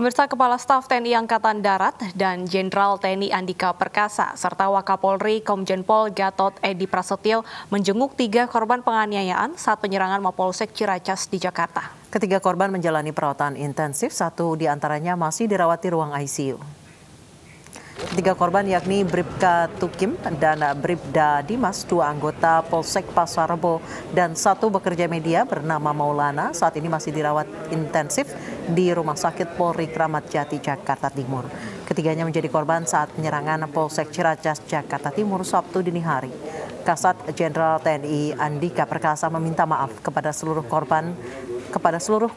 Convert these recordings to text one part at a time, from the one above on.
Pemirsa, Kepala Staf TNI Angkatan Darat dan Jenderal TNI Andika Perkasa serta Wakapolri Komjen Pol Gatot Edi Prasetyo menjenguk 3 korban penganiayaan saat penyerangan Mapolsek Ciracas di Jakarta. Ketiga korban menjalani perawatan intensif, 1 diantaranya masih dirawat di ruang ICU. Ketiga korban yakni Bribka Tukim dan Bribda Dimas, 2 anggota Polsek Pasar Rebo, dan 1 bekerja media bernama Maulana saat ini masih dirawat intensif di Rumah Sakit Polri Kramat Jati, Jakarta Timur. Ketiganya menjadi korban saat penyerangan Polsek Ciracas, Jakarta Timur Sabtu dini hari. Kasat Jenderal TNI Andika Perkasa meminta maaf kepada seluruh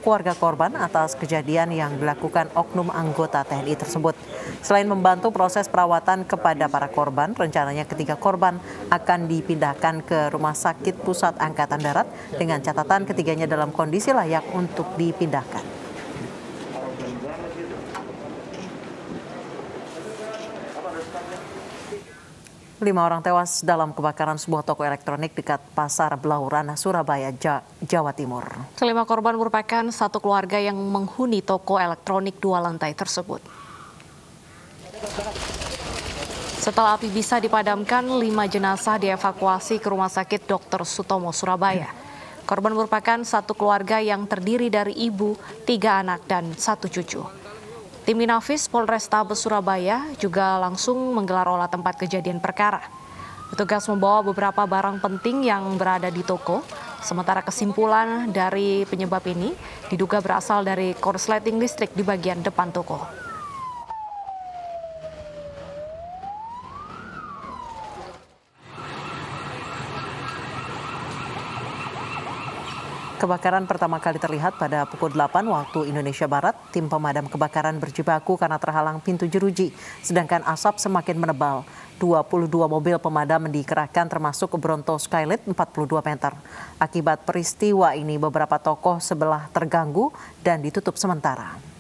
keluarga korban atas kejadian yang dilakukan oknum anggota TNI tersebut. Selain membantu proses perawatan kepada para korban, rencananya ketiga korban akan dipindahkan ke Rumah Sakit Pusat Angkatan Darat dengan catatan ketiganya dalam kondisi layak untuk dipindahkan. 5 orang tewas dalam kebakaran sebuah toko elektronik dekat Pasar Blauran, Surabaya, Jawa Timur. Kelima korban merupakan satu keluarga yang menghuni toko elektronik 2 lantai tersebut. Setelah api bisa dipadamkan, 5 jenazah dievakuasi ke Rumah Sakit Dr. Sutomo, Surabaya. Korban merupakan satu keluarga yang terdiri dari ibu, 3 anak, dan 1 cucu. Tim Inafis Polrestabes Surabaya juga langsung menggelar olah tempat kejadian perkara. Petugas membawa beberapa barang penting yang berada di toko, sementara kesimpulan dari penyebab ini diduga berasal dari korsleting listrik di bagian depan toko. Kebakaran pertama kali terlihat pada pukul 8 waktu Indonesia Barat. Tim pemadam kebakaran berjibaku karena terhalang pintu jeruji, sedangkan asap semakin menebal. 22 mobil pemadam dikerahkan termasuk Bronto Skylight 42 meter. Akibat peristiwa ini beberapa toko sebelah terganggu dan ditutup sementara.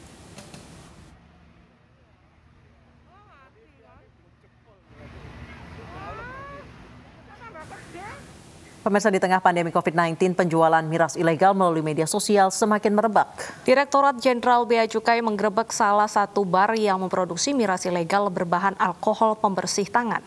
Pemirsa, di tengah pandemi COVID-19, penjualan miras ilegal melalui media sosial semakin merebak. Direktorat Jenderal Bea Cukai menggerebek salah satu bar yang memproduksi miras ilegal berbahan alkohol pembersih tangan.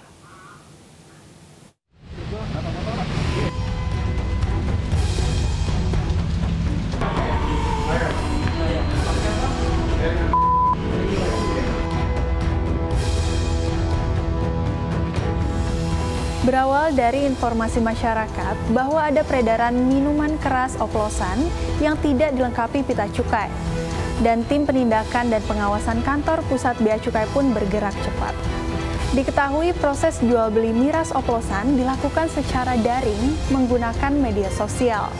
Berawal dari informasi masyarakat bahwa ada peredaran minuman keras oplosan yang tidak dilengkapi pita cukai. Dan tim penindakan dan pengawasan kantor pusat Bea Cukai pun bergerak cepat. Diketahui proses jual beli miras oplosan dilakukan secara daring menggunakan media sosial.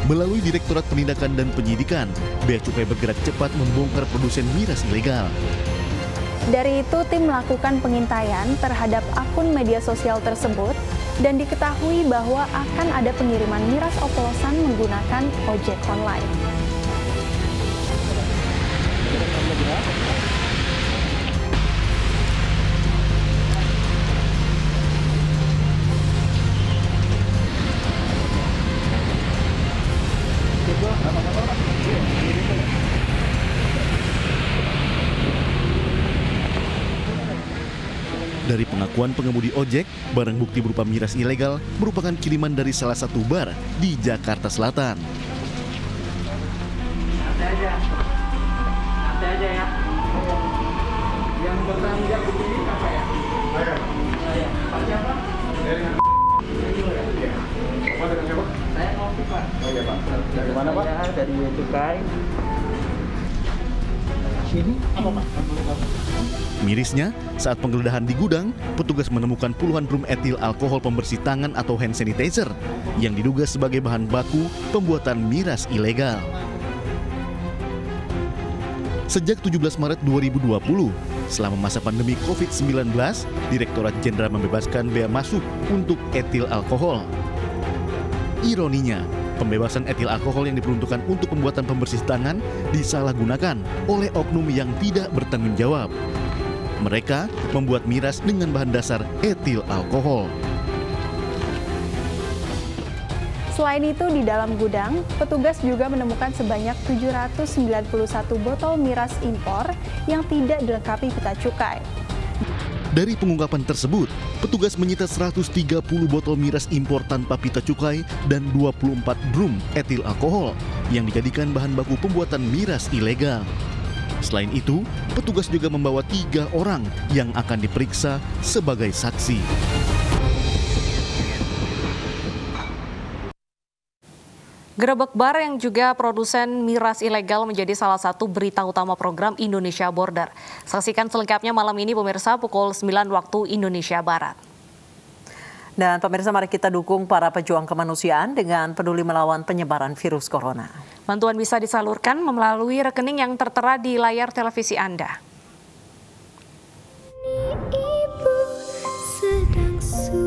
Melalui Direktorat Penindakan dan Penyidikan, Bea Cukai bergerak cepat membongkar produsen miras ilegal. Dari itu, tim melakukan pengintaian terhadap akun media sosial tersebut dan diketahui bahwa akan ada pengiriman miras oplosan menggunakan ojek online. Dari pengakuan pengemudi ojek, barang bukti berupa miras ilegal merupakan kiriman dari salah satu bar di Jakarta Selatan. Nanti aja ya. Yang bertanggung jawab begini apa ya? Saya. Pak siapa? Pak dengan siapa? Saya Novi, Pak. Oh iya, Pak. Dari mana, Pak? Dari Bea Cukai. Sini apa, Pak? Mirisnya, saat penggeledahan di gudang, petugas menemukan puluhan drum etil alkohol pembersih tangan atau hand sanitizer yang diduga sebagai bahan baku pembuatan miras ilegal. Sejak 17 Maret 2020, selama masa pandemi COVID-19, Direktorat Jenderal membebaskan bea masuk untuk etil alkohol. Ironinya, pembebasan etil alkohol yang diperuntukkan untuk pembuatan pembersih tangan disalahgunakan oleh oknum yang tidak bertanggung jawab. Mereka membuat miras dengan bahan dasar etil alkohol. Selain itu, di dalam gudang, petugas juga menemukan sebanyak 791 botol miras impor yang tidak dilengkapi pita cukai. Dari pengungkapan tersebut, petugas menyita 130 botol miras impor tanpa pita cukai dan 24 drum etil alkohol yang dijadikan bahan baku pembuatan miras ilegal. Selain itu, petugas juga membawa 3 orang yang akan diperiksa sebagai saksi. Gerebek bar yang juga produsen miras ilegal menjadi salah satu berita utama program Indonesia Border. Saksikan selengkapnya malam ini pemirsa pukul 9 waktu Indonesia Barat. Dan pemirsa, mari kita dukung para pejuang kemanusiaan dengan peduli melawan penyebaran virus corona. Bantuan bisa disalurkan melalui rekening yang tertera di layar televisi Anda. Ibu sedang susah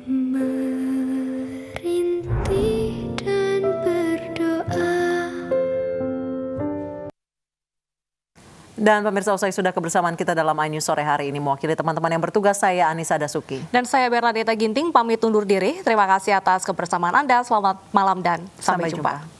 merintih dan berdoa. Dan pemirsa, usai sudah kebersamaan kita dalam iNews sore hari ini, mewakili teman-teman yang bertugas, saya Anissa Dasuki. Dan saya Bernadetta Ginting pamit undur diri. Terima kasih atas kebersamaan Anda. Selamat malam dan sampai jumpa.